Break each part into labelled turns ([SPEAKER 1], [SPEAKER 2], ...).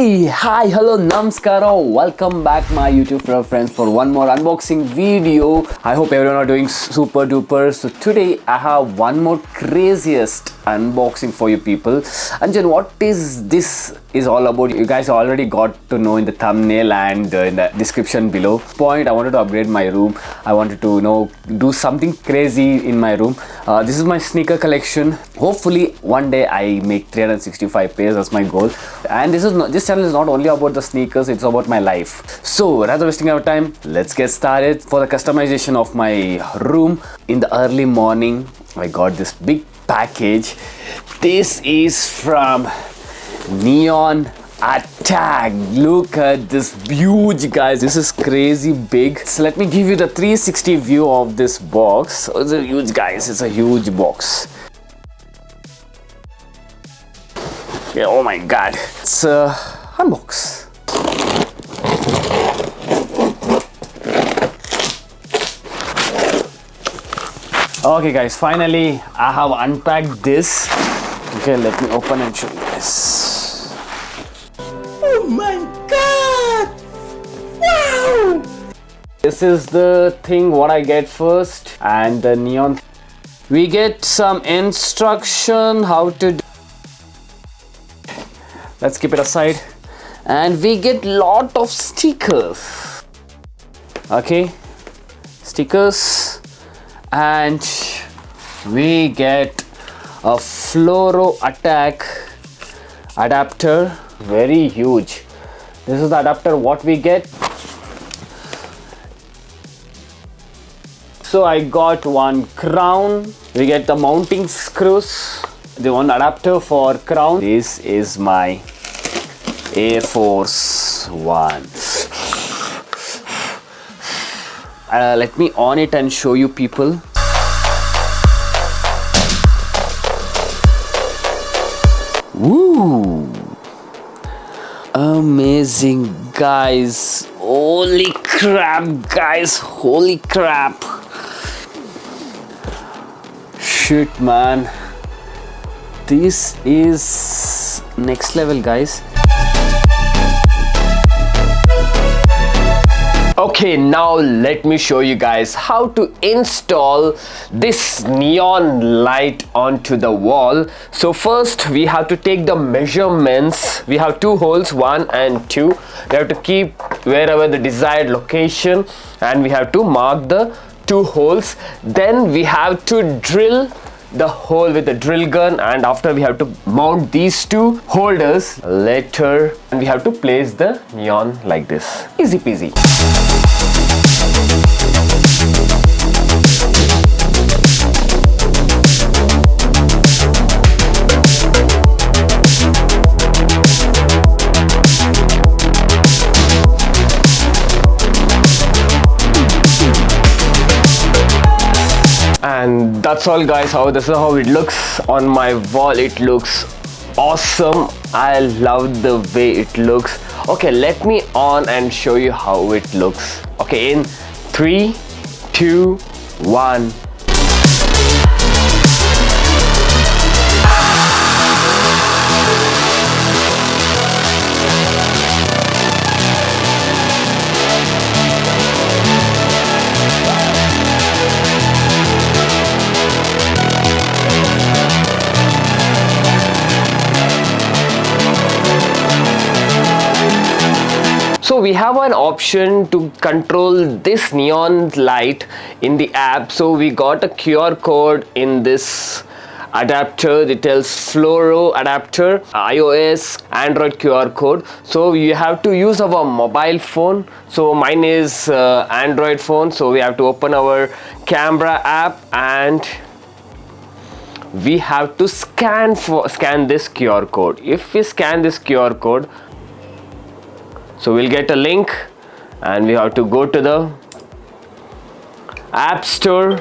[SPEAKER 1] Hey, hi, hello, namaskara. Welcome back my YouTube friends for one more unboxing video. I hope everyone are doing super duper. So today I have one more craziest unboxing for you people. Anjan, what is this is all about? You guys already got to know in the thumbnail and in the description below. I wanted to upgrade my room. I wanted to do something crazy in my room. This is my sneaker collection. Hopefully one day I make 365 pairs. That's my goal. And this channel is not only about the sneakers, it's about my life. So rather wasting our time, let's get started. For the customization of my room, in the early morning I got this big package. This is from Neon Attack. Look at this huge, guys. This is crazy big. So let me give you the 360 view of this box. So it's a huge, guys. It's a huge box. Yeah, oh my god. It's unbox. Okay guys, finally I have unpacked this. Okay, let me open and show you guys. Oh my god! Wow! This is the thing what I get first, and the neon. We get some instruction how to do. Let's keep it aside. And we get lot of stickers. Okay, stickers. And we get a FloRo Attack adapter, very huge. This is the adapter what we get. So I got one crown. We get the mounting screws, the one adapter for crown. This is my Air Force One. Let me on it and show you people. Woo! Amazing, guys. Holy crap, guys. Holy crap. Shit, man. This is next level, guys. Okay, now let me show you guys how to install this neon light onto the wall. So first we have to take the measurements. We have two holes, 1 and 2. We have to keep wherever the desired location, and we have to mark the two holes. Then we have to drill the hole with the drill gun, and after we have to mount these two holders later, and we have to place the neon like this. Easy peasy. And that's all, guys. This is how it looks on my wall. It looks awesome. I love the way it looks. Okay, let me on and show you how it looks. Okay, in 3, 2, 1. So we have an option to control this neon light in the app. So we got a QR code in this adapter. It tells FloRo adapter, iOS, Android QR code. So you have to use our mobile phone. So mine is Android phone. So we have to open our camera app and we have to scan this QR code. If we scan this QR code, so we'll get a link and we have to go to the App Store,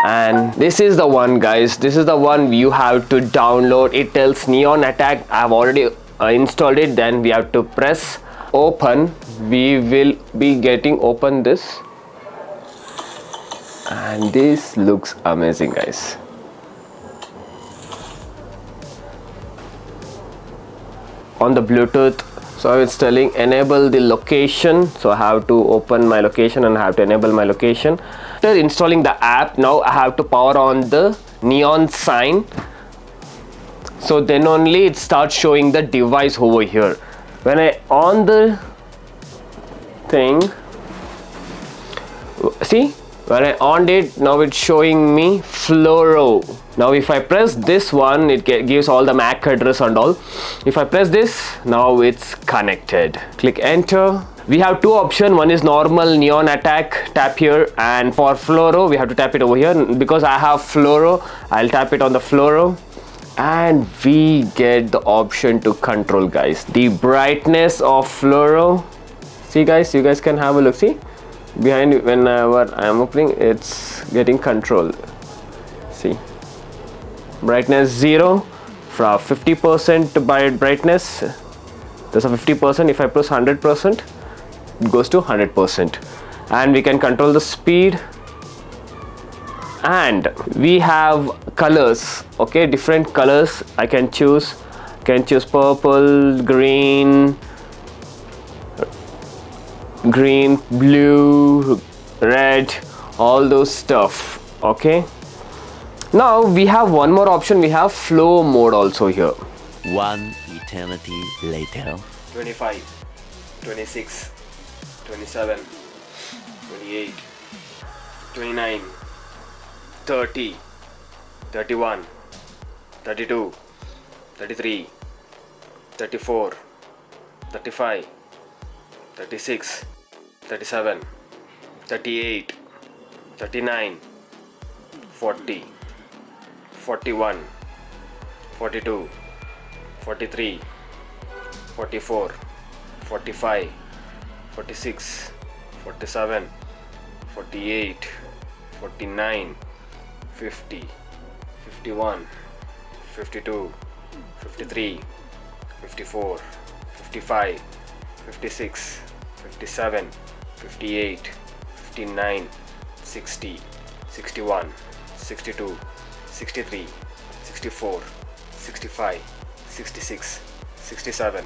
[SPEAKER 1] and this is the one, guys. This is the one you have to download. It tells Neon Attack. I've already installed it. Then we have to press open. We will be getting open this, and this looks amazing, guys. On the Bluetooth,
[SPEAKER 2] So it's telling enable the location. So I have to open my location and I have to enable my location. After installing the app, now I have to power on the neon sign. So then only it starts showing the device over here. When I on the thing, see, when I on it, now it's showing me FloRo. Now if I press this one, it gives all the MAC address and all. If I press this, now it's connected. Click enter. We have two options. One is normal neon attack, tap here, and for FloRo we have to tap it over here. Because I have FloRo, I'll tap it on the FloRo, and we get the option to control, guys, the brightness of FloRo. See guys, you guys can have a look. See, behind, whenever I am opening, it's getting control. See, brightness 0 from 50% by brightness. There's a 50%. If I press 100%, it goes to 100%, and we can control the speed. And we have colors, okay, different colors I can choose. Purple, green, blue, red, all those stuff. Okay, now we have one more option. We have flow mode also here.
[SPEAKER 3] One eternity later.
[SPEAKER 2] 25, 26, 27, 28, 29, 30, 31, 32, 33, 34, 35, 36, 37, 38, 39, 40, 41, 42, 43, 44, 45, 46, 47, 48, 49, 50, 51, 52, 53, 54, 55, 56, 57, 58, 59, 60, 61, 62, 63, 64, 65, 66, 67,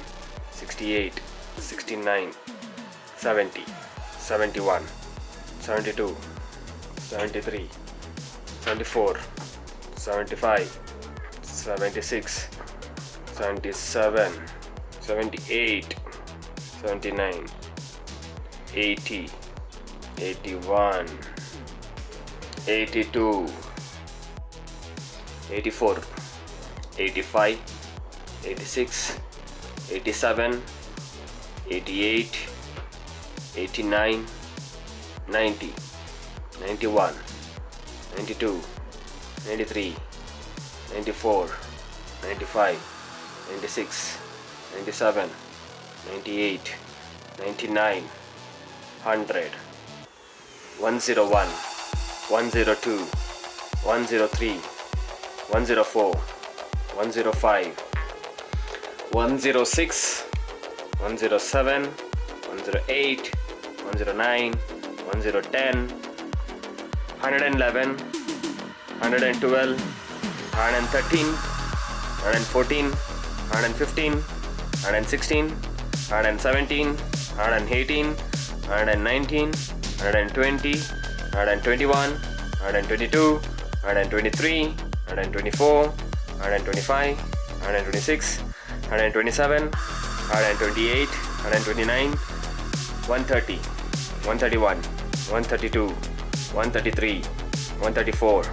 [SPEAKER 2] 68, 69, 70, 71, 72, 73, 74, 75, 76, 77, 78, 79, 80, 81, 82, 84, 85, 86, 87, 88, 89, 90, 91, 92, 93, 94, 95, 96, 97, 98, 99, 100, 101, 102, 103, 104, 105, 106, 107, 108, 109, 110, 111, 112, 113, 114, 115, 116, 117, 118, 119, 120, 121, 122, 123, 124, 125, 126, 127, 128, 129, 130, 131, 132, 133, 134,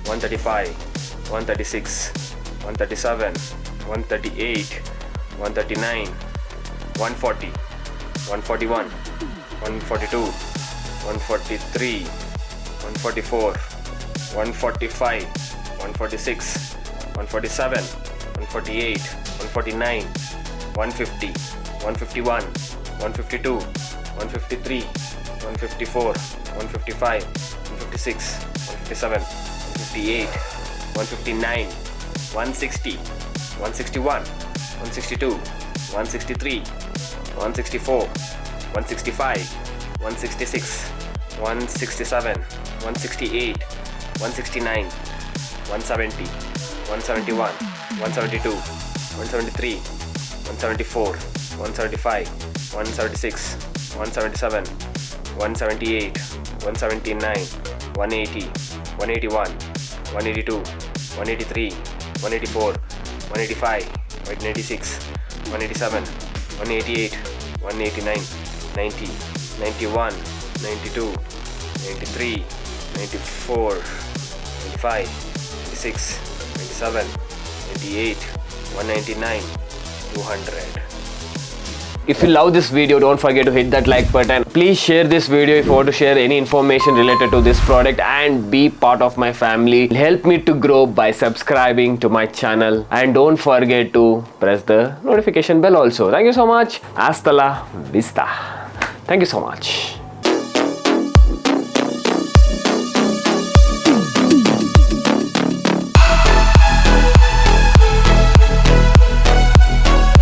[SPEAKER 2] 135, 136, 137, 138, 139, 140, 141, 142, 143, 144, 145, 146, 147, 148, 149, 150, 151, 152, 153, 154, 155, 156, 157, 158, 159, 160, 161, 162, 163, 164, 165, 166, 167, 168, 169, 170, 171, 172, 173, 174, 175, 176, 177, 178, 179, 180, 181, 182, 183, 184, 185, 186, 187, 188, 189, 90, 91, 92, 93, 94, 95, 96, 97, 98, 199, 200. If you love this video, don't forget to hit that like button. Please share this video if you want to share any information related to this product and be part of my family. Help me to grow by subscribing to my channel and don't forget to press the notification bell also. Thank you so much. Hasta la vista. Thank you so much.